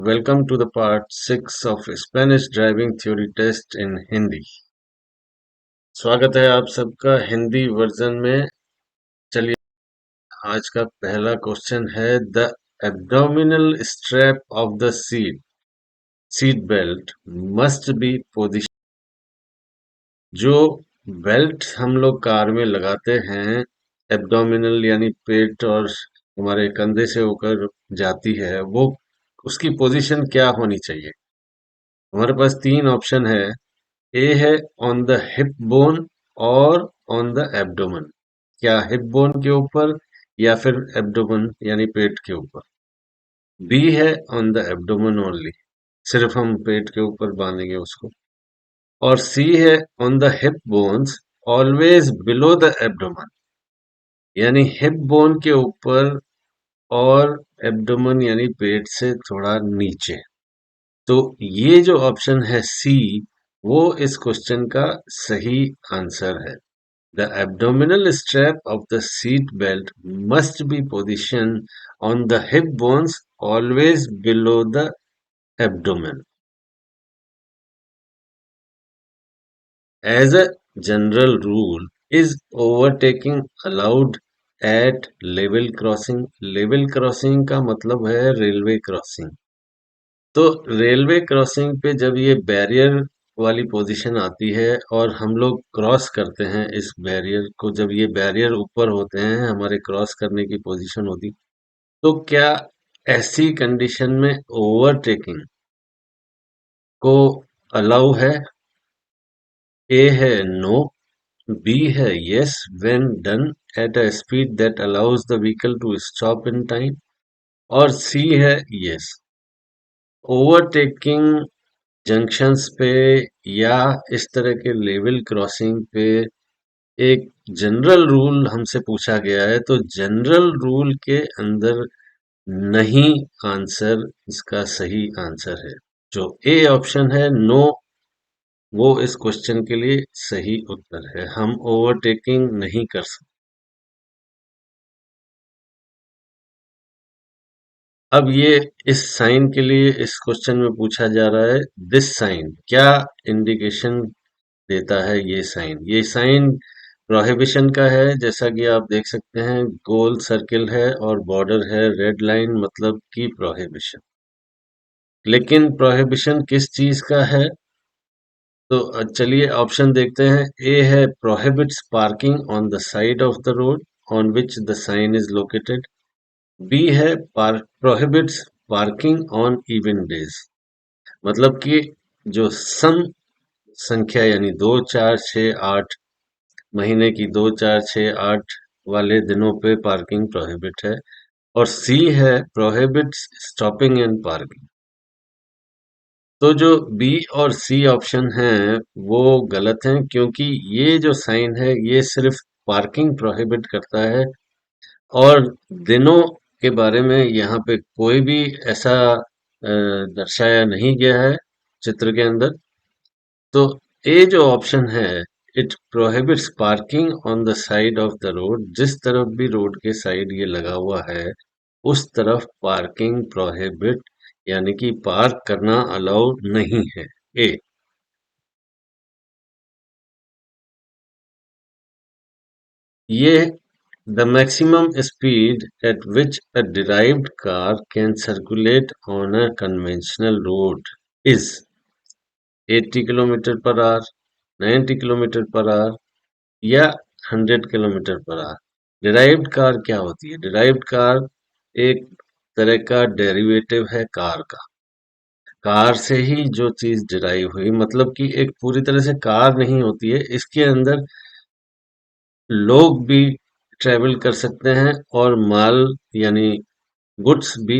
Welcome to the part 6 of Spanish Driving Theory Test in Hindi. स्वागत है आप सबका हिंदी वर्जन में। चलिए, आज का पहला क्वेश्चन है the abdominal strap of the seat belt must be position. जो बेल्ट हम लोग कार में लगाते हैं, एब्डोमिनल यानी पेट और हमारे कंधे से होकर जाती है, वो उसकी पोजीशन क्या होनी चाहिए। हमारे पास तीन ऑप्शन है। ए है ऑन द हिप बोन और ऑन द एब्डोमेन। क्या हिप बोन के ऊपर या फिर एब्डोमेन यानी पेट के ऊपर। बी है ऑन द एब्डोमेन ओनली, सिर्फ हम पेट के ऊपर बांधेंगे उसको। और सी है on the hip bones always below the abdomen, यानी हिप बोन के ऊपर और एब्डोमेन यानी पेट से थोड़ा नीचे। तो ये जो ऑप्शन है सी, वो इस क्वेश्चन का सही आंसर है। The abdominal strap of the seat belt must be positioned on the hip bones always below the abdomen. As a general rule, is overtaking allowed at level crossing? Level crossing का मतलब है railway crossing. तो railway crossing पे जब ये barrier वाली position आती है और हम लोग क्रॉस करते हैं इस बैरियर को, जब ये बैरियर ऊपर होते हैं, हमारे क्रॉस करने की पोजीशन होती, तो क्या ऐसी कंडीशन में ओवरटेकिंग को अलाउ है? ए है नो, बी है yes when done at a speed that allows the vehicle to stop in time, और सी है यस। ओवरटेकिंग जंक्शंस पे या इस तरह के लेवल क्रॉसिंग पे एक जनरल रूल हमसे पूछा गया है, तो जनरल रूल के अंदर नहीं आंसर इसका सही आंसर है। जो ए ऑप्शन है नो, वो इस क्वेश्चन के लिए सही उत्तर है। हम ओवरटेकिंग नहीं कर सकते। अब ये इस साइन के लिए इस क्वेश्चन में पूछा जा रहा है, दिस साइन क्या इंडिकेशन देता है? ये साइन प्रोहिबिशन का है, जैसा कि आप देख सकते हैं, गोल सर्किल है और बॉर्डर है रेड लाइन, मतलब कि प्रोहिबिशन। लेकिन प्रोहिबिशन किस चीज का है? तो चलिए ऑप्शन देखते हैं। ए है prohibits parking on the side of the road on which the sign is located. B है prohibits parking on even days, मतलब कि जो सम संख्या यानी 2 4 6 8 महीने की 2 4 6 8 वाले दिनों पे पार्किंग प्रोहिबिट है। और सी है प्रोहिबिट्स स्टॉपिंग एंड पार्किंग। तो जो बी और सी ऑप्शन हैं वो गलत हैं, क्योंकि ये जो साइन है ये सिर्फ पार्किंग प्रोहिबिट करता है और दिनों के बारे में यहाँ पे कोई भी ऐसा दर्शाया नहीं गया है चित्र के अंदर। तो ए जो ऑप्शन है, it prohibits parking on the side of the road, जिस तरफ भी रोड के साइड ये लगा हुआ है उस तरफ पार्किंग प्रोहिबिट यानी कि पार्क करना अलाउ नहीं है। ए। ये the maximum speed at which a derived car can circulate on a conventional road is 80 kilometre per our, 90 kilometre per hour या 100 kilometre per our. Derived car क्या होती है? डिराइव्ड कार एक तरह का डेरिवेटिव है कार का। कार से ही जो चीज डिराइव हुई, मतलब कि एक पूरी तरह से कार नहीं होती है, इसके अंदर लोग भी ट्रेवल कर सकते हैं और माल यानी गुड्स भी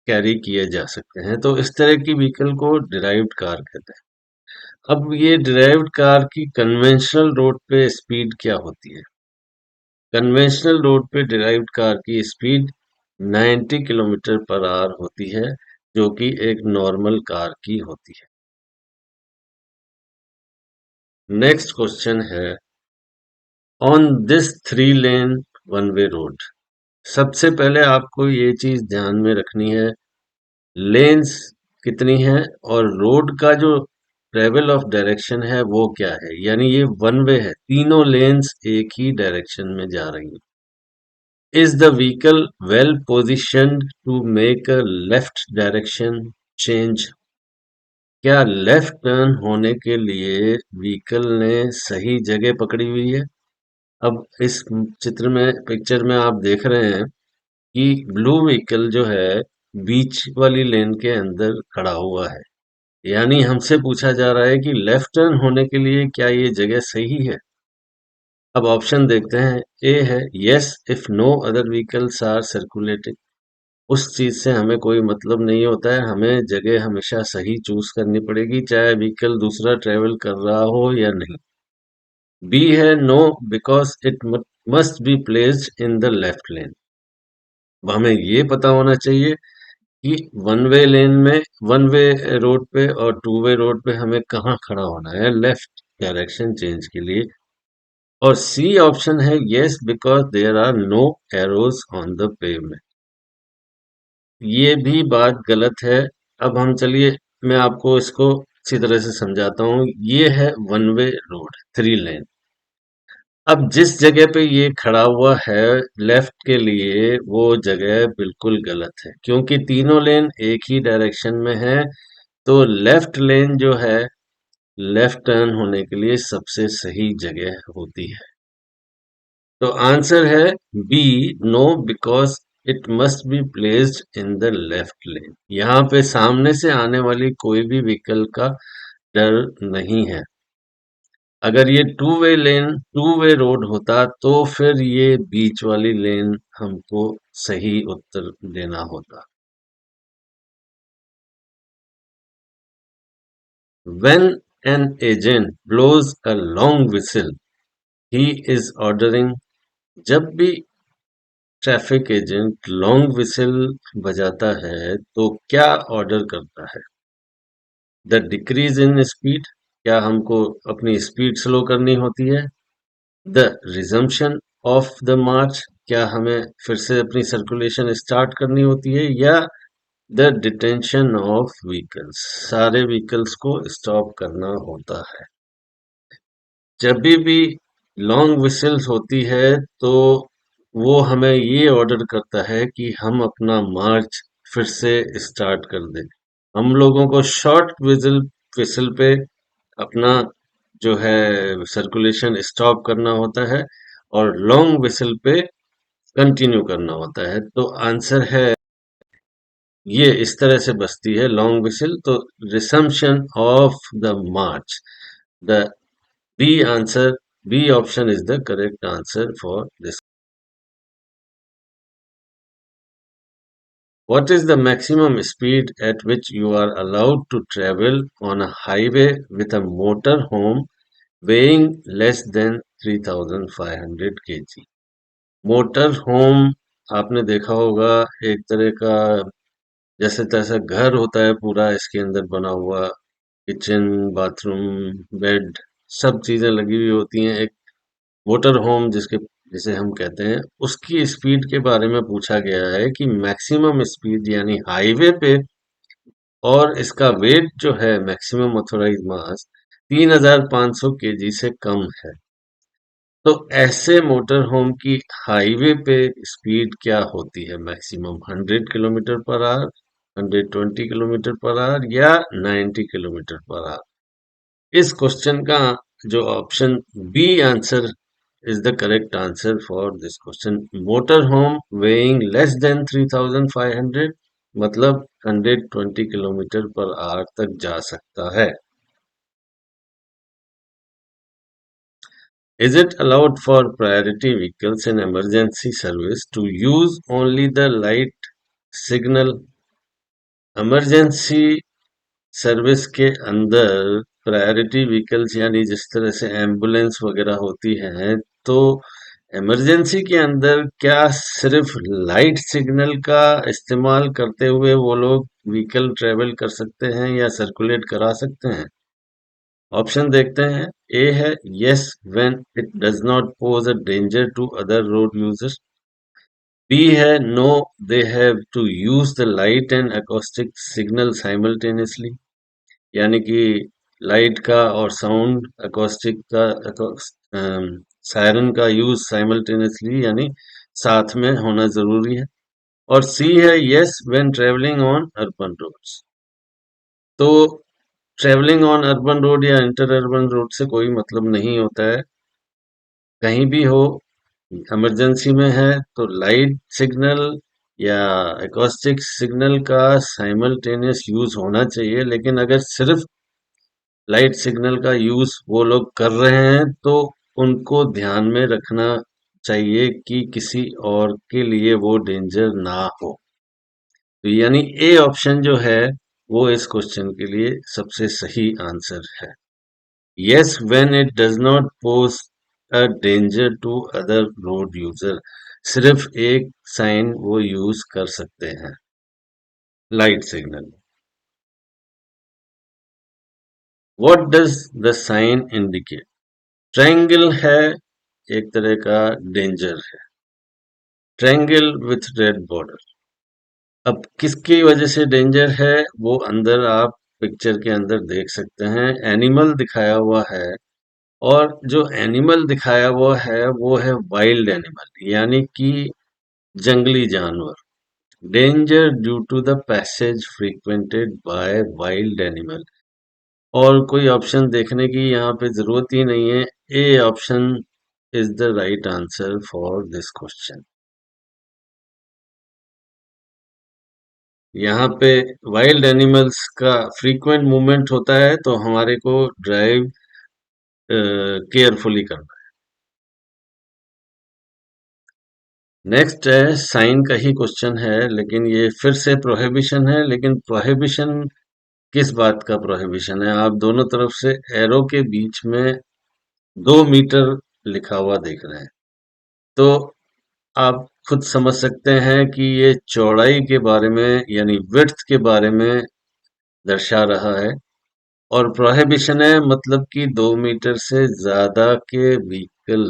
कैरी किए जा सकते हैं। तो इस तरह की व्हीकल को डिराइव्ड कार कहते हैं। अब ये डिराइव्ड कार की कन्वेंशनल रोड पे स्पीड क्या होती है? कन्वेंशनल रोड पे डिराइव्ड कार की स्पीड 90 किलोमीटर पर आवर होती है, जो कि एक नॉर्मल कार की होती है। नेक्स्ट क्वेश्चन है on this 3 lane one way road. सबसे पहले आपको ये चीज ध्यान में रखनी है, लेन्स कितनी है, और रोड का जो ट्रेवल ऑफ डायरेक्शन है वो क्या है, यानी ये वन वे है, तीनों लेन्स एक ही डायरेक्शन में जा रही हैं। Is the vehicle well positioned to make a left direction change? क्या लेफ्ट टर्न होने के लिए व्हीकल ने सही जगह पकड़ी हुई है? अब इस चित्र में, पिक्चर में आप देख रहे हैं कि ब्लू व्हीकल जो है बीच वाली लेन के अंदर खड़ा हुआ है, यानी हमसे पूछा जा रहा है कि लेफ्ट टर्न होने के लिए क्या ये जगह सही है? अब ऑप्शन देखते हैं। ए है yes if no other vehicles are circulating. उस चीज से हमें कोई मतलब नहीं होता है, हमें जगह हमेशा सही चूज करनी पड़ेगी, चाहे व्हीकल दूसरा ट्रेवल कर रहा हो या नहीं। बी है no because it must be placed in the left lane. हमें ये पता होना चाहिए कि वन वे लेन में, वन वे रोड पे और टू वे रोड पे हमें कहाँ खड़ा होना है लेफ्ट डायरेक्शन चेंज के लिए। और सी ऑप्शन है yes because there are no arrows on the pavement. ये भी बात गलत है। अब हम चलिए, मैं आपको इसको अच्छी तरह से समझाता हूँ। ये है one way road, three lane. अब जिस जगह पे ये खड़ा हुआ है लेफ्ट के लिए, वो जगह बिल्कुल गलत है, क्योंकि तीनों लेन एक ही डायरेक्शन में है। तो लेफ्ट लेन जो है लेफ्ट टर्न होने के लिए सबसे सही जगह होती है। तो आंसर है B no because it must be placed in the left lane. यहाँ पे सामने से आने वाली कोई भी व्हीकल का डर नहीं है। अगर ये टू वे रोड होता तो फिर ये बीच वाली लेन हमको सही उत्तर देना होता। When an agent blows a long whistle, he is ordering। जब भी ट्रैफिक एजेंट लॉन्ग विसिल बजाता है तो क्या ऑर्डर करता है? द डिक्रीज इन स्पीड, क्या हमको अपनी स्पीड स्लो करनी होती है? द रिजम्पशन ऑफ द मार्च, क्या हमें फिर से अपनी सर्कुलेशन स्टार्ट करनी होती है? या द डिटेंशन ऑफ व्हीकल्स, सारे व्हीकल्स को स्टॉप करना होता है? जब भी लॉन्ग विसिल्स होती है तो वो हमें ये ऑर्डर करता है कि हम अपना मार्च फिर से स्टार्ट कर दें। हम लोगों को शॉर्ट विजिल विसिल पे अपना जो है सर्कुलेशन स्टॉप करना होता है, और लॉन्ग विसिल पे कंटिन्यू करना होता है। तो आंसर है, ये इस तरह से बजती है लॉन्ग विसिल, तो resumption of the march. The B answer, B option is the correct answer for this. What is the maximum speed at which you are allowed to travel on a highway with a motor home weighing less than 3500 kg? Motor home आपने देखा होगा, एक तरह का जैसे तैसा घर होता है पूरा, इसके अंदर बना हुआ किचन, बाथरूम, बेड, सब चीजें लगी हुई होती हैं। एक मोटर होम जिसके जिसे हम कहते हैं, उसकी स्पीड के बारे में पूछा गया है कि मैक्सिमम स्पीड यानी हाईवे पे, और इसका वेट जो है मैक्सिमम ऑथोराइज मास 3500 केजी से कम है। तो ऐसे मोटर होम की हाईवे पे स्पीड क्या होती है maximum? 100 kilometre per hour, 120 kilometre per hour, या 90 किलोमीटर पर आवर? इस क्वेश्चन का जो option B answer is the correct answer for this question. Motor home weighing less than 3500 मतलब 120 किलोमीटर पर आवर तक जा सकता है। Is it allowed for priority vehicles in emergency service to use only the light signal? Emergency service के अंदर priority vehicles यानी जिस तरह से एम्बुलेंस वगैरह होती हैं, तो इमरजेंसी के अंदर क्या सिर्फ लाइट सिग्नल का इस्तेमाल करते हुए वो लोग व्हीकल ट्रेवल कर सकते हैं या सर्कुलेट करा सकते हैं? ऑप्शन देखते हैं। ए है yes when it does not pose a danger to other road users. B है no, they have to use the light and acoustic signal simultaneously, यानी कि लाइट का और साउंड अकॉस्टिक का सायरन का यूज साइमल्टेनियसली यानी साथ में होना जरूरी है। और सी है yes when travelling on urban roads. तो ट्रेवलिंग ऑन अर्बन रोड या इंटर अर्बन रोड से कोई मतलब नहीं होता है। कहीं भी हो, इमरजेंसी में है तो लाइट सिग्नल या एकॉस्टिक सिग्नल का साइमल्टेनियस यूज होना चाहिए। लेकिन अगर सिर्फ लाइट सिग्नल का यूज वो लोग कर रहे हैं तो उनको ध्यान में रखना चाहिए कि किसी और के लिए वो डेंजर ना हो। तो यानी ए ऑप्शन जो है वो इस क्वेश्चन के लिए सबसे सही आंसर है। Yes when it does not pose a danger to other road user, सिर्फ एक साइन वो यूज कर सकते हैं, light signal. What does the sign indicate? Triangle है, एक तरह का डेंजर है, ट्रायंगल विथ रेड बॉर्डर। अब किसकी वजह से डेंजर है वो अंदर आप पिक्चर के अंदर देख सकते हैं, एनिमल दिखाया हुआ है। और जो एनिमल दिखाया हुआ है वो है वाइल्ड एनिमल, यानी कि जंगली जानवर। Danger due to the passage frequented by wild animal. और कोई ऑप्शन देखने की यहाँ पे जरूरत ही नहीं है, A option is the right answer for this question. यहाँ पे वाइल्ड एनिमल्स का फ्रीक्वेंट मूवमेंट होता है तो हमारे को ड्राइव केयरफुली करना है। नेक्स्ट है साइन का ही क्वेश्चन है, लेकिन ये फिर से प्रोहिबिशन है। लेकिन प्रोहिबिशन किस बात का प्रोहिबिशन है? आप दोनों तरफ से एरो के बीच में 2 मीटर लिखा हुआ देख रहे हैं, तो आप खुद समझ सकते हैं कि ये चौड़ाई के बारे में यानी विड्थ के बारे में दर्शा रहा है। और प्रोहिबिशन है मतलब कि 2 मीटर से ज्यादा के व्हीकल,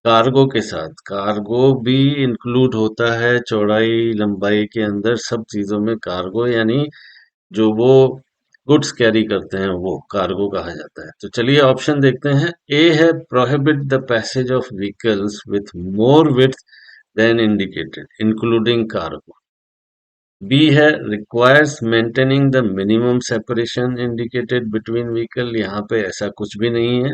कार्गो के साथ, कार्गो भी इंक्लूड होता है चौड़ाई लंबाई के अंदर, सब चीजों में कार्गो यानी जो वो गुड्स कैरी करते हैं वो कार्गो कहा जाता है। तो चलिए ऑप्शन देखते हैं। ए है prohibit the passage of vehicles with more width than indicated including cargo. B है requires maintaining the minimum separation indicated between vehicle, यहाँ पे ऐसा कुछ भी नहीं है।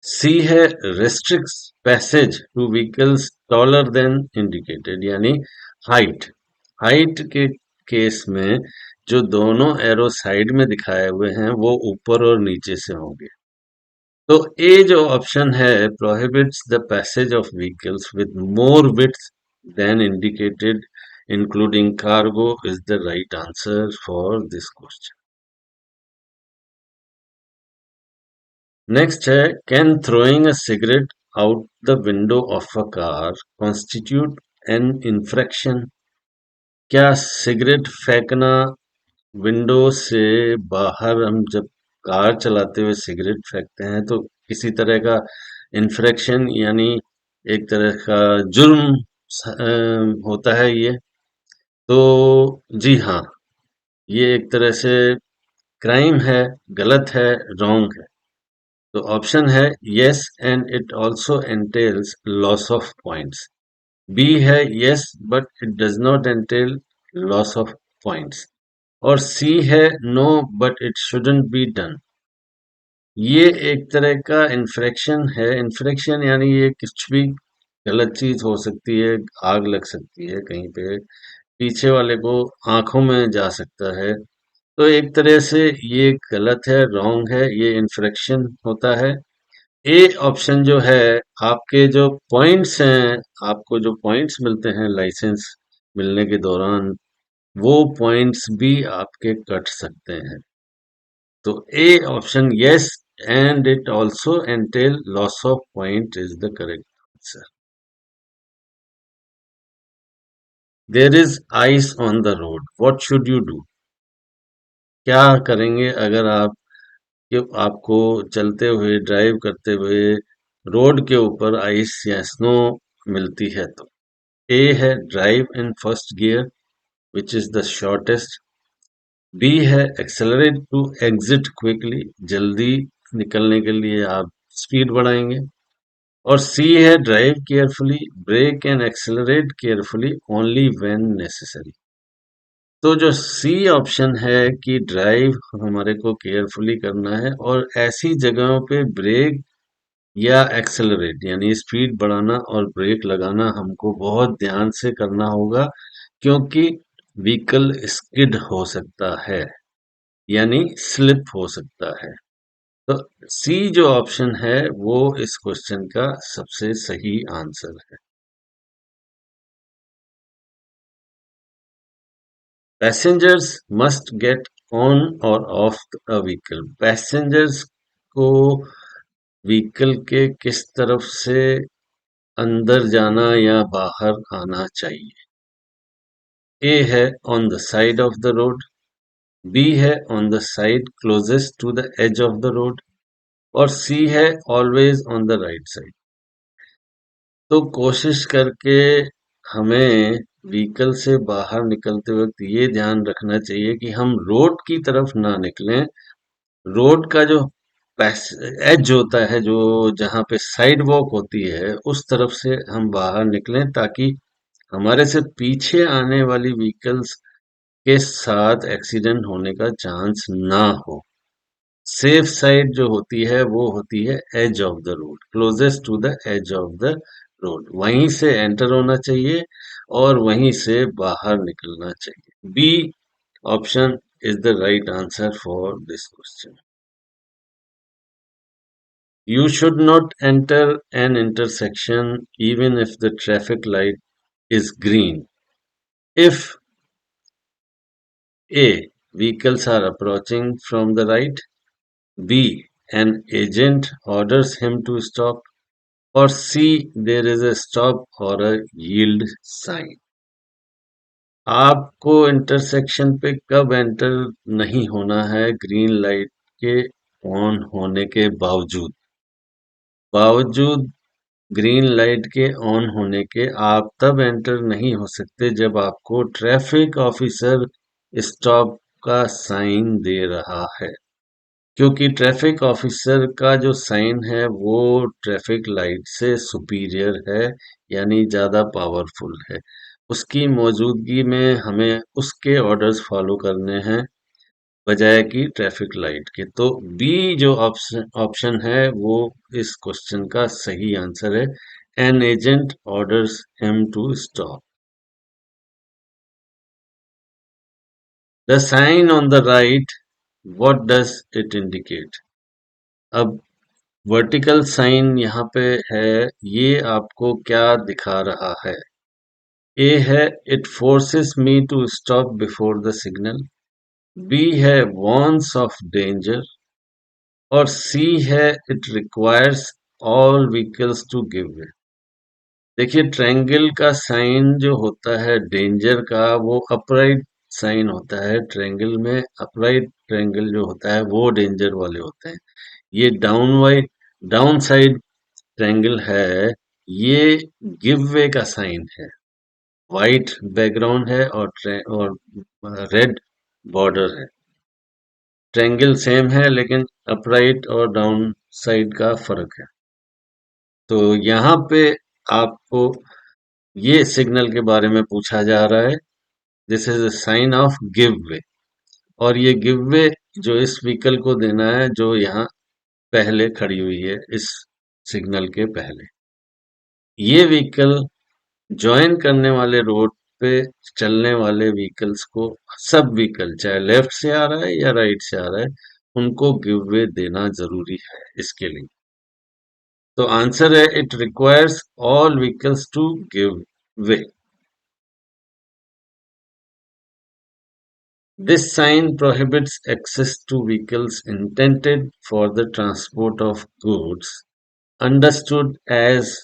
सी है restricts passage to vehicles taller than indicated, यानी हाइट, हाइट के केस में जो दोनों एरो साइड में दिखाए हुए हैं वो ऊपर और नीचे से होंगे। तो ए जो ऑप्शन है prohibits the passage of vehicles with more width than indicated including cargo is the right answer for this question. Next है can throwing a cigarette out the window of a car constitute an infraction? क्या cigarette फेंकना window से बाहर, हम जब car चलाते हुए cigarette फेंकते हैं तो किसी तरह का इन्फ्रैक्शन यानी एक तरह का जुर्म होता है ये? तो जी हाँ, ये एक तरह से क्राइम है, गलत है, रॉन्ग है। तो ऑप्शन है yes and it also entails loss of points. B है yes but it does not entail loss of points. और सी है no but it shouldn't be done. ये एक तरह का इन्फ्रैक्शन है। इन्फ्रैक्शन यानी ये कुछ भी गलत चीज हो सकती है, आग लग सकती है कहीं पे, पीछे वाले को आंखों में जा सकता है। तो एक तरह से ये गलत है, रॉन्ग है, ये इन्फ्रैक्शन होता है। ए ऑप्शन जो है, आपके जो पॉइंट्स हैं, आपको जो पॉइंट्स मिलते हैं लाइसेंस मिलने के दौरान, वो पॉइंट्स भी आपके कट सकते हैं। तो A option yes and it also entail loss of point is the correct answer. There is ice on the road, what should you do? क्या करेंगे अगर आप कि आपको चलते हुए, ड्राइव करते हुए रोड के ऊपर आइस या स्नो मिलती है तो? ए है drive in first gear which is the shortest. B है एक्सेलरेट टू एग्जिट क्विकली, जल्दी निकलने के लिए आप स्पीड बढ़ाएंगे। और सी है drive carefully, brake and accelerate carefully only when necessary. तो जो सी ऑप्शन है कि ड्राइव हमारे को केयरफुली करना है और ऐसी जगहों पे ब्रेक या एक्सेलरेट यानी स्पीड बढ़ाना और ब्रेक लगाना हमको बहुत ध्यान से करना होगा, क्योंकि व्हीकल स्किड हो सकता है यानी स्लिप हो सकता है। तो सी जो ऑप्शन है वो इस क्वेश्चन का सबसे सही आंसर है। पैसेंजर्स मस्ट गेट ऑन और ऑफ अ व्हीकल। पैसेंजर्स को व्हीकल के किस तरफ से अंदर जाना या बाहर आना चाहिए? ए है on the side of the road, B है on the side closest to the edge of the road, और सी है always on the right side. तो कोशिश करके हमें व्हीकल से बाहर निकलते वक्त ये ध्यान रखना चाहिए कि हम रोड की तरफ ना निकलें। रोड का जो एज होता है, जो जहाँ पे साइड वॉक होती है, उस तरफ से हम बाहर निकलें ताकि हमारे से पीछे आने वाली व्हीकल्स के साथ एक्सीडेंट होने का चांस ना हो। सेफ साइड जो होती है वो होती है edge of the road, closest to the edge of the road. वहीं से एंटर होना चाहिए और वहीं से बाहर निकलना चाहिए। B option is the right answer for this question. You should not enter an intersection even if the traffic light is green. If A. Vehicles are approaching from the right, B. An agent orders him to stop, or C. There is a stop or a yield sign. आपको intersection पे कब enter नहीं होना है green light के on होने के बावजूद? बावजूद ग्रीन लाइट के ऑन होने के आप तब एंटर नहीं हो सकते जब आपको ट्रैफिक ऑफिसर स्टॉप का साइन दे रहा है, क्योंकि ट्रैफिक ऑफिसर का जो साइन है वो ट्रैफिक लाइट से सुपीरियर है यानी ज़्यादा पावरफुल है। उसकी मौजूदगी में हमें उसके ऑर्डर्स फॉलो करने हैं बजाय कि ट्रैफिक लाइट के। तो बी जो ऑप्शन ऑप्शन है वो इस क्वेश्चन का सही आंसर है। An agent orders him to stop. The sign on the right, what does it indicate? अब वर्टिकल साइन यहाँ पे है, ये आपको क्या दिखा रहा है? ए है it forces me to stop before the signal, B है वॉर्न्स ऑफ डेंजर, और सी है it requires all vehicles to give way. देखिए ट्रायंगल का साइन जो होता है डेंजर का, वो अपराइट साइन होता है। ट्रायंगल में अपराइट ट्रायंगल जो होता है वो डेंजर वाले होते हैं। ये डाउन साइड ट्रायंगल है, ये गिव वे का साइन है। वाइट बैकग्राउंड है और रेड बॉर्डर है। ट्रायंगल सेम है लेकिन अपराइट और डाउन साइड का फर्क है। तो यहाँ पे आपको ये सिग्नल के बारे में पूछा जा रहा है। This is a sign of give way, और ये गिव वे जो इस व्हीकल को देना है जो यहाँ पहले खड़ी हुई है, इस सिग्नल के पहले। ये व्हीकल ज्वाइन करने वाले रोड पे चलने वाले व्हीकल्स को, सब व्हीकल चाहे लेफ्ट से आ रहा है या राइट से आ रहा है, उनको गिव वे देना जरूरी है इसके लिए। तो आंसर है it requires all vehicles to give way. This sign prohibits access to vehicles intended for the transport of goods, understood as।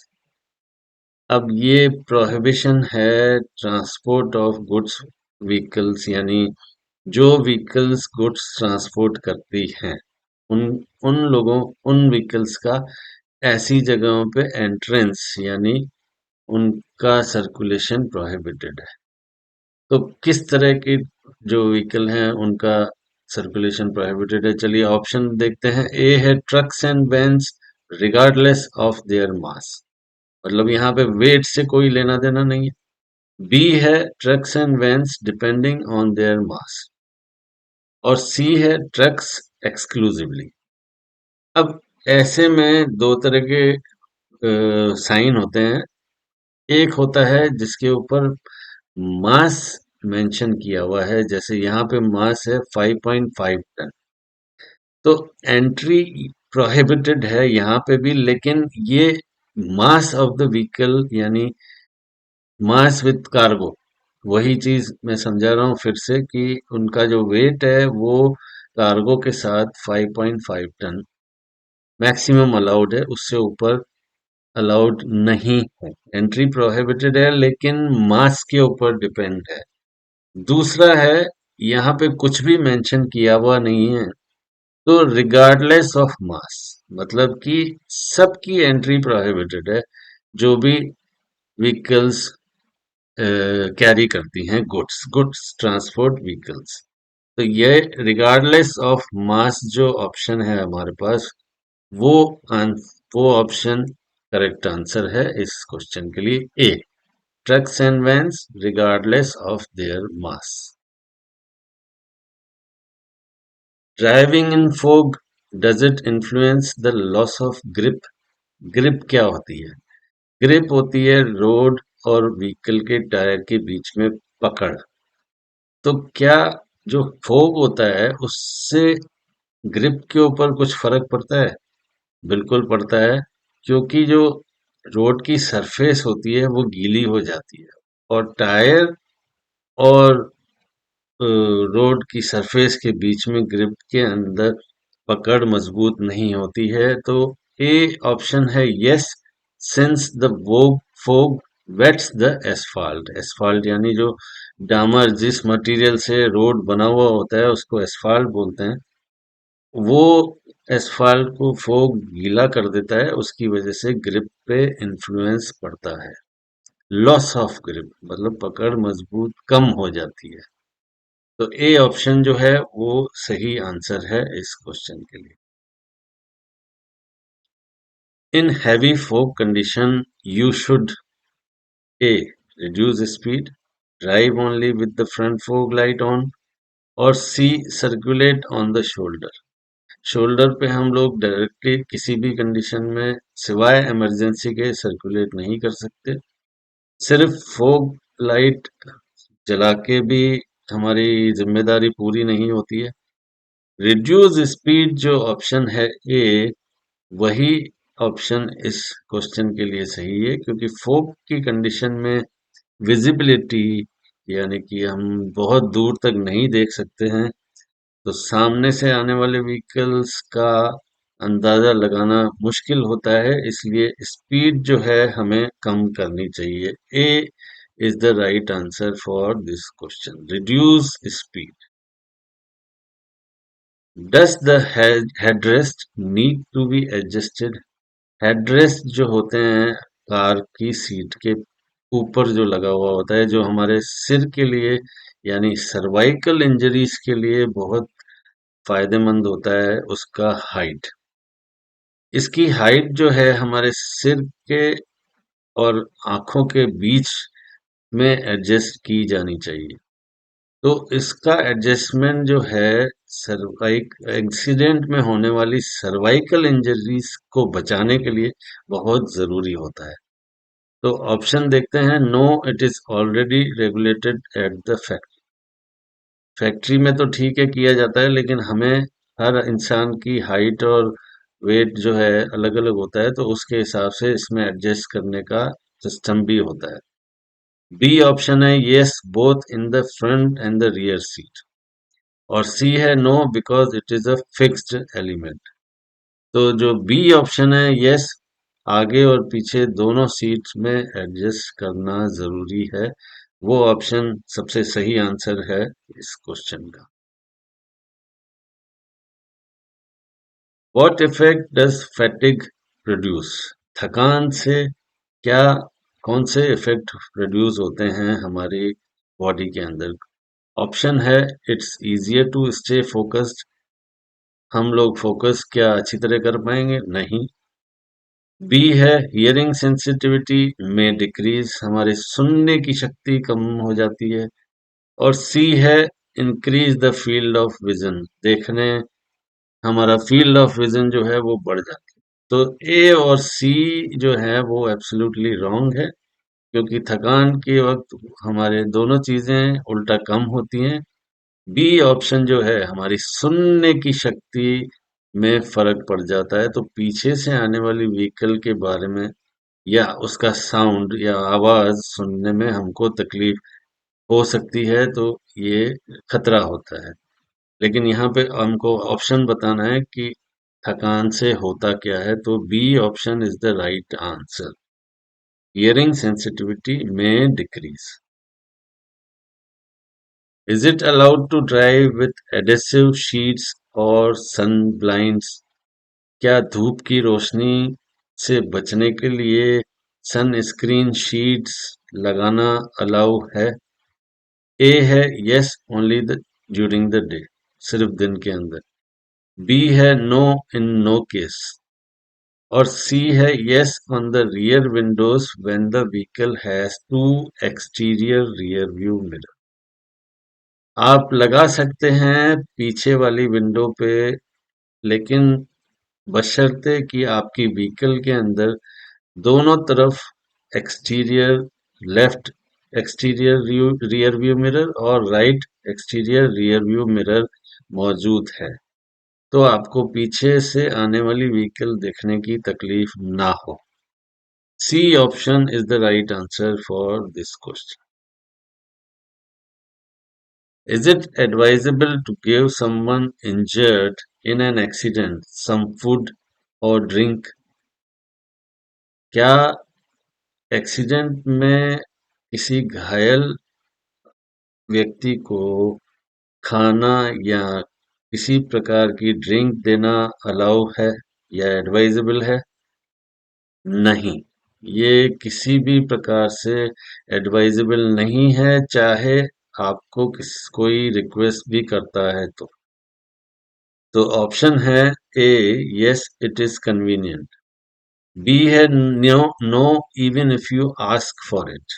अब ये प्रोहिबिशन है ट्रांसपोर्ट ऑफ गुड्स व्हीकल्स, यानी जो व्हीकल्स गुड्स ट्रांसपोर्ट करती हैं उन उन व्हीकल्स का ऐसी जगहों पे एंट्रेंस यानी उनका सर्कुलेशन प्रोहिबिटेड है। तो किस तरह की जो व्हीकल हैं उनका सर्कुलेशन प्रोहिबिटेड है? चलिए ऑप्शन देखते हैं। ए है trucks and vans regardless of their मास, मतलब यहाँ पे वेट से कोई लेना देना नहीं है। बी है trucks and vans depending on their mass, और सी है ट्रक्स एक्सक्लूसिवली। अब ऐसे में दो तरह के साइन होते हैं। एक होता है जिसके ऊपर मास मेंशन किया हुआ है, जैसे यहाँ पे मास है 5.5 टन, तो एंट्री प्रोहिबिटेड है यहाँ पे भी, लेकिन ये मास ऑफ द व्हीकल यानी मास विद कार्गो, वही चीज मैं समझा रहा हूँ फिर से कि उनका जो वेट है वो कार्गो के साथ 5.5 टन मैक्सिमम अलाउड है, उससे ऊपर अलाउड नहीं है। एंट्री प्रोहिबिटेड है लेकिन मास के ऊपर डिपेंड है। दूसरा है, यहाँ पे कुछ भी मेंशन किया हुआ नहीं है, तो रिगार्डलेस ऑफ मास, मतलब कि सबकी एंट्री प्रोहिबिटेड है जो भी व्हीकल्स कैरी करती हैं गुड्स ट्रांसपोर्ट व्हीकल्स। तो ये रिगार्डलेस ऑफ मास जो ऑप्शन है हमारे पास, वो वो ऑप्शन करेक्ट आंसर है इस क्वेश्चन के लिए, A trucks and vans regardless of their mass. Driving in fog, does it influence the loss of grip? Grip क्या होती है? ग्रिप होती है रोड और व्हीकल के टायर के बीच में पकड़। तो क्या जो फोग होता है उससे ग्रिप के ऊपर कुछ फर्क पड़ता है? बिल्कुल पड़ता है, क्योंकि जो रोड की सरफेस होती है वो गीली हो जाती है, और टायर और रोड की सरफेस के बीच में ग्रिप के अंदर पकड़ मजबूत नहीं होती है। तो ए ऑप्शन है यस, सिंस द वोग fog wets the asphalt. Asphalt यानी जो डामर, जिस मटेरियल से रोड बना हुआ होता है उसको एसफाल्ट बोलते हैं। वो एसफाल्ट को फोग गीला कर देता है, उसकी वजह से ग्रिप पे इन्फ्लुएंस पड़ता है। लॉस ऑफ ग्रिप मतलब पकड़ मजबूत कम हो जाती है। तो ए ऑप्शन जो है वो सही आंसर है इस क्वेश्चन के लिए। In heavy fog condition you should A reduce speed, drive only with the front fog light on, और C circulate on the shoulder. Shoulder पे हम लोग डायरेक्टली किसी भी कंडीशन में सिवाय इमरजेंसी के सर्कुलेट नहीं कर सकते। सिर्फ फोग लाइट जला के भी हमारी जिम्मेदारी पूरी नहीं होती है। रिड्यूस स्पीड जो ऑप्शन है ए, वही ऑप्शन इस क्वेश्चन के लिए सही है, क्योंकि फोग की कंडीशन में विजिबिलिटी यानी कि हम बहुत दूर तक नहीं देख सकते हैं, तो सामने से आने वाले व्हीकल्स का अंदाजा लगाना मुश्किल होता है, इसलिए स्पीड जो है हमें कम करनी चाहिए। A is the right answer for this question, reduce speed. Does the headrest need to be adjusted? Headrest जो होते हैं कार की सीट के ऊपर जो लगा हुआ होता है, जो हमारे सिर के लिए यानी सर्वाइकल इंजरीज के लिए बहुत फायदेमंद होता है, उसका हाइट। इसकी हाइट जो है हमारे सिर के और आंखों के बीच में एडजस्ट की जानी चाहिए। तो इसका एडजस्टमेंट जो है सर्वाइक एक्सीडेंट में होने वाली सर्वाइकल इंजरीज को बचाने के लिए बहुत जरूरी होता है। तो ऑप्शन देखते हैं। No, it is already regulated at the factory. Factory में तो ठीक है किया जाता है, लेकिन हमें हर इंसान की हाइट और वेट जो है अलग अलग होता है, तो उसके हिसाब से इसमें एडजस्ट करने का सिस्टम भी होता है। बी ऑप्शन है yes, both in the front and the rear seat, और सी है no because it is a fixed element. तो जो बी ऑप्शन है यस, आगे और पीछे दोनों सीट्स में एडजस्ट करना जरूरी है, वो ऑप्शन सबसे सही आंसर है इस क्वेश्चन का। What effect does fatigue produce? थकान से क्या कौन से इफेक्ट प्रोड्यूस होते हैं हमारी बॉडी के अंदर? ऑप्शन है, it's easier to stay focused, हम लोग फोकस क्या अच्छी तरह कर पाएंगे? नहीं। बी है, हियरिंग सेंसिटिविटी में डिक्रीज, हमारे सुनने की शक्ति कम हो जाती है। और सी है, increase the field of vision, देखने हमारा फील्ड ऑफ विजन जो है वो बढ़ जाता है। तो ए और सी जो है वो एब्सोल्युटली रॉन्ग है, क्योंकि थकान के वक्त हमारे दोनों चीजें उल्टा कम होती हैं। बी ऑप्शन जो है, हमारी सुनने की शक्ति में फर्क पड़ जाता है, तो पीछे से आने वाली व्हीकल के बारे में या उसका साउंड या आवाज सुनने में हमको तकलीफ हो सकती है, तो ये खतरा होता है। लेकिन यहाँ पे हमको ऑप्शन बताना है कि थकान से होता क्या है, तो B option is the right answer. Hearing sensitivity में decrease. Is it allowed to drive with adhesive sheets और सन ब्लाइंड्स? क्या धूप की रोशनी से बचने के लिए सन स्क्रीन शीट्स लगाना अलाउ है? ए है, yes only the during the day, सिर्फ दिन के अंदर। बी है, नो इन नो केस। और सी है, yes on the rear windows when the vehicle has two exterior rear view mirror. आप लगा सकते हैं पीछे वाली विंडो पे, लेकिन बशर्ते कि आपकी व्हीकल के अंदर दोनों तरफ exterior left exterior rear view mirror और right exterior rear view mirror मौजूद है, तो आपको पीछे से आने वाली व्हीकल देखने की तकलीफ ना हो। C option is the right answer for this question. Is it advisable to give someone injured in an accident some food और ड्रिंक? क्या एक्सीडेंट में किसी घायल व्यक्ति को खाना या किसी प्रकार की ड्रिंक देना अलाउ है या एडवाइजेबल है? नहीं, ये किसी भी प्रकार से एडवाइजेबल नहीं है, चाहे आपको कोई रिक्वेस्ट भी करता है तो ऑप्शन है, A, yes it is convenient. B है, no no even if you ask for it.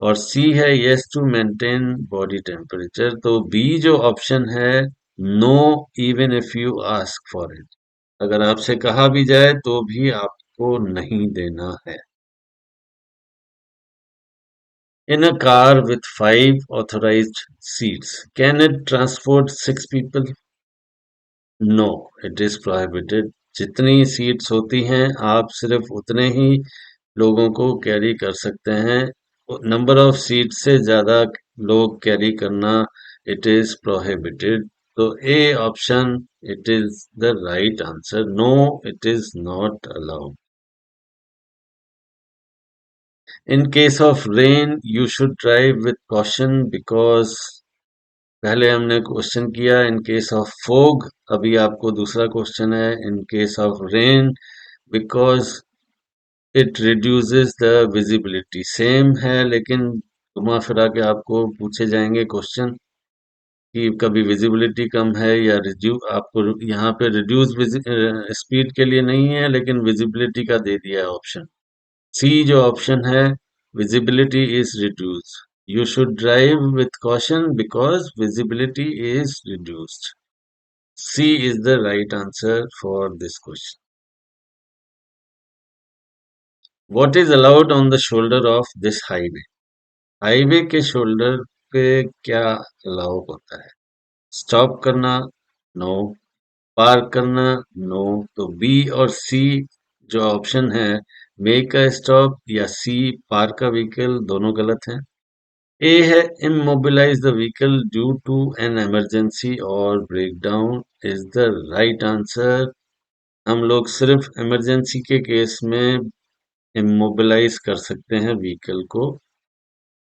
और सी है, yes to maintain body temperature. तो बी जो ऑप्शन है, no even if you ask for it, अगर आपसे कहा भी जाए तो भी आपको नहीं देना है। In a car with 5 authorized seats, can it transport 6 people? No, it is prohibited. जितनी सीट्स होती हैं आप सिर्फ उतने ही लोगों को कैरी कर सकते हैं। नंबर ऑफ सीट से ज्यादा लोग कैरी करना इट इज प्रोहिबिटेड। तो A option it is the right answer. No, it is not allowed. In case of rain you should drive with caution because, पहले हमने क्वेश्चन किया इन केस ऑफ फोग, अभी आपको दूसरा क्वेश्चन है इन case of rain because it reduces the visibility. Same है, लेकिन घुमा फिरा के आपको पूछे जाएंगे क्वेश्चन कि कभी विजिबिलिटी कम है या रिड्यू, आपको यहाँ पे रिड्यूस स्पीड के लिए नहीं है, लेकिन विजिबिलिटी का दे दिया है ऑप्शन। सी जो ऑप्शन है, visibility is reduce, you should drive with caution because visibility is reduced. C is the right answer for this question. What is allowed on the shoulder of this highway? Highway के shoulder पे क्या allow होता है? Stop करना? No. Park करना? No. तो B और C जो ऑप्शन है, मेक अ स्टॉप या सी पार्क का व्हीकल, दोनों गलत हैं। ए है, immobilize the vehicle due to an emergency or breakdown is the right answer। हम लोग सिर्फ इमरजेंसी के केस में इमोबिलाइज कर सकते हैं व्हीकल को,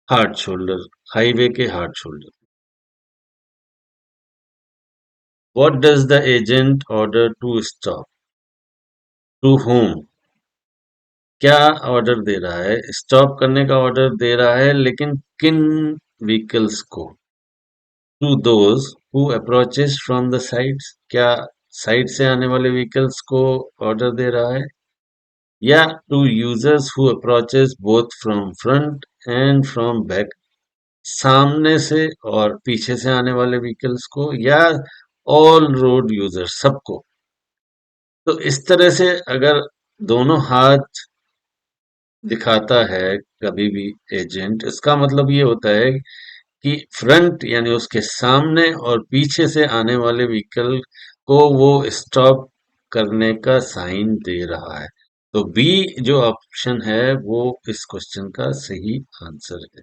हार्ड शोल्डर, हाईवे के hard shoulder. What does the agent order to stop? To whom? क्या ऑर्डर दे रहा है? स्टॉप करने का ऑर्डर दे रहा है, लेकिन किन व्हीकल्स को? To those who approaches from the sides, क्या साइड से आने वाले व्हीकल्स को ऑर्डर दे रहा है? या to users who approaches both from front and from back, सामने से और पीछे से आने वाले व्हीकल्स को, या ऑल रोड यूजर्स, सबको? तो इस तरह से अगर दोनों हाथ दिखाता है कभी भी एजेंट, इसका मतलब ये होता है कि फ्रंट यानी उसके सामने और पीछे से आने वाले व्हीकल को वो स्टॉप करने का साइन दे रहा है। तो बी जो ऑप्शन है वो इस क्वेश्चन का सही आंसर है।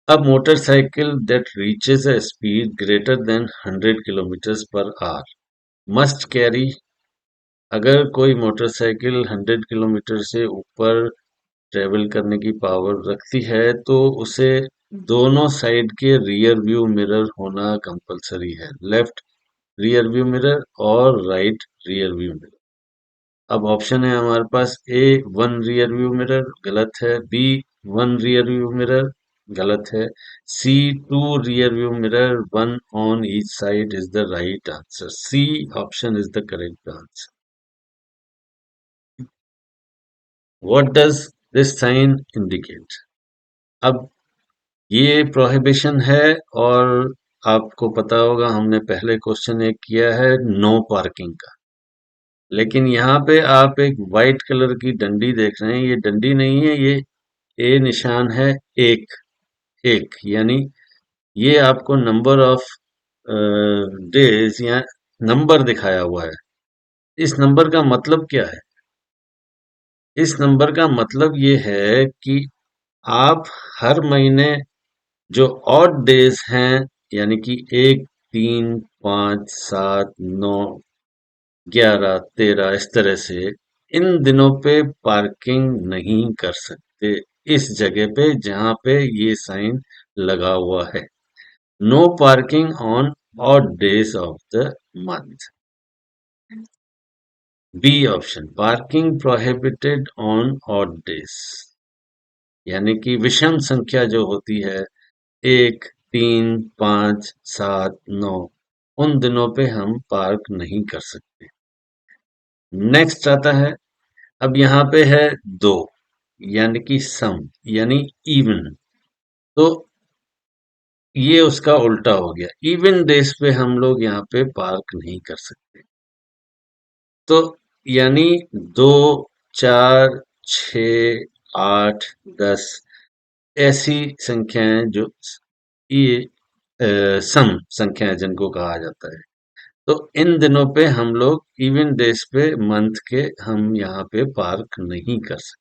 अब motorcycle that reaches a speed greater than 100 kilometre per our must carry, अगर कोई मोटरसाइकिल 100 किलोमीटर से ऊपर ट्रेवल करने की पावर रखती है तो उसे दोनों साइड के रियर व्यू मिरर होना कंपलसरी है, लेफ्ट रियर व्यू मिरर और राइट रियर व्यू मिरर। अब ऑप्शन है हमारे पास: A one rear view mirror, गलत है; B one rear view mirror, गलत है; C two rear view mirror, one on each side is the right answer. C option is the correct answer. What does this sign indicate? अब ये prohibition है, और आपको पता होगा हमने पहले क्वेश्चन एक किया है नो पार्किंग का, लेकिन यहाँ पे आप एक वाइट कलर की डंडी देख रहे हैं। ये डंडी नहीं है, ये ए निशान है। एक एक यानी ये आपको नंबर ऑफ डेज या नंबर दिखाया हुआ है। इस नंबर का मतलब क्या है? इस नंबर का मतलब ये है कि आप हर महीने जो ऑड डेज हैं, यानी कि 1, 3, 5, 7, 9, 11, 13, इस तरह से इन दिनों पे पार्किंग नहीं कर सकते इस जगह पे जहां पे ये साइन लगा हुआ है। No parking on odd days of the month. B option, parking prohibited on odd days, यानी कि विषम संख्या जो होती है 1, 3, 5, 7, 9, उन दिनों पे हम पार्क नहीं कर सकते। नेक्स्ट आता है, अब यहाँ पे है 2, यानी कि सम, यानी इवन। तो ये उसका उल्टा हो गया। इवन डेज पे हम लोग यहाँ पे पार्क नहीं कर सकते। तो यानी 2, 4, 6, 8, 10 ऐसी संख्याएं जो ये सम संख्याएं जिनको कहा जाता है। तो इन दिनों पे हम लोग इवन डेज पे मंथ के हम यहाँ पे पार्क नहीं कर सकते।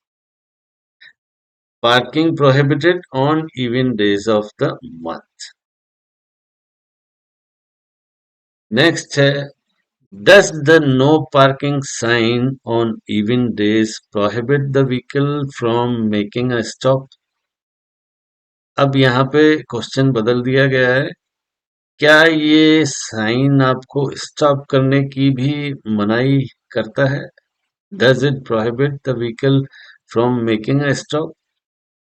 Parking prohibited on even days of the month. Next है, does the no parking sign on even days prohibit the vehicle from making a stop? अब यहाँ पे क्वेश्चन बदल दिया गया है। क्या ये साइन आपको स्टॉप करने की भी मनाही करता है? Does it prohibit the vehicle from making a stop?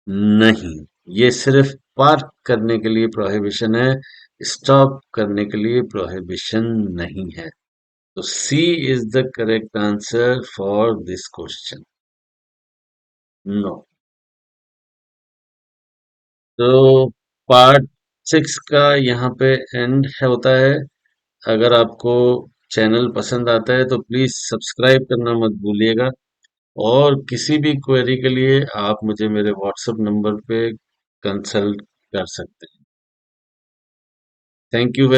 नहीं, ये सिर्फ पार्क करने के लिए प्रोहिबिशन है, स्टॉप करने के लिए प्रोहिबिशन नहीं है। तो C is the correct answer for this question. No. तो पार्ट 6 का यहाँ पे एंड होता है। अगर आपको चैनल पसंद आता है तो प्लीज सब्सक्राइब करना मत भूलिएगा, और किसी भी क्वेरी के लिए आप मुझे मेरे व्हाट्सएप नंबर पे कंसल्ट कर सकते हैं। Thank you very